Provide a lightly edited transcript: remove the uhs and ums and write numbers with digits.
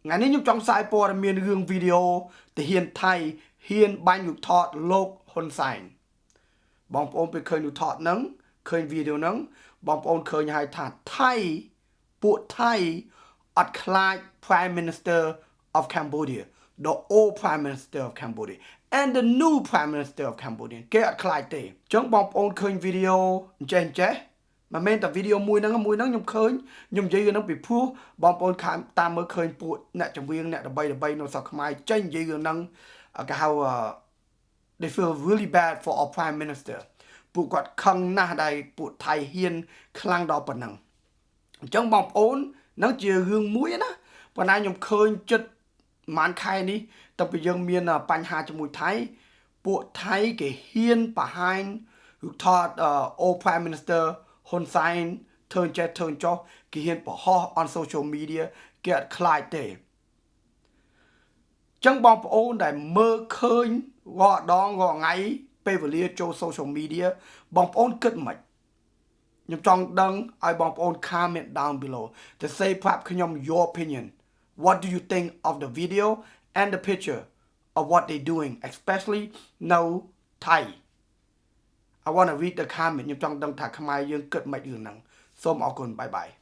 ngày nay nhung trong sai po miền gương video thì hiền Thái hiền ban nhục thọt lộc hôn sành bong ônไปเคยดูทอดนังเคยวิดีโอนังบองเอนเคยให้ถาไทยปวดไทยอัดคลาย Prime Minister of Cambodia the old Prime Minister of Cambodia and the new Prime Minister of Cambodia គេអត់ខ្លាចទេអញ្ចឹងបងប្អូនឃើញវីដេអូអញ្ចេះមិនមែនតែវីដេអូមួយហ្នឹងខ្ញុំឃើញខ្ញុំនិយាយរឿងហ្នឹងពីព្រោះបងប្អូនខាងតាមមើលឃើញពួកអ្នកចម្រៀងអ្នកដើម្បីនៅស្រុកខ្មែរចេញនិយាយរឿងហ្នឹងគេហៅthey feel really bad for our prime minister ពួកគាត់ខឹងណាស់ដែលពួកថៃហ៊ានខ្លាំងដល់ប៉ុណ្ណឹងអញ្ចឹងបងប្អូននឹងជារឿងមួយណាប៉ុន្តែខ្ញុំឃើញចិត្តប្រហែលខែនេះតើពីយើងមានបញ្ហាជាមួយថៃពួកថៃគេហ៊ានបង្ហាញរូបថតold prime minister ហ៊ុនសែនធ្វើចេះធ្វើចោះគេហ៊ានបង្ហោះ on social media គេអត់ខ្លាចទេចឹងបងប្អូនដែលមើលឃើញរាល់ដងរាល់ថ្ងៃពេលវេលាចូល social media បងប្អូនគិតមិនខ្ញុំចង់ដឹងឲ្យបងប្អូន comment down below to say ប្រាប់ខ្ញុំ your opinion what do you think of the video and the picture of what they doing especially no Thai I want to read the comment ខ្ញុំចង់ដឹងថាខ្មែរយើងគិតមិនរឿងហ្នឹងសូមអរគុណ bye bye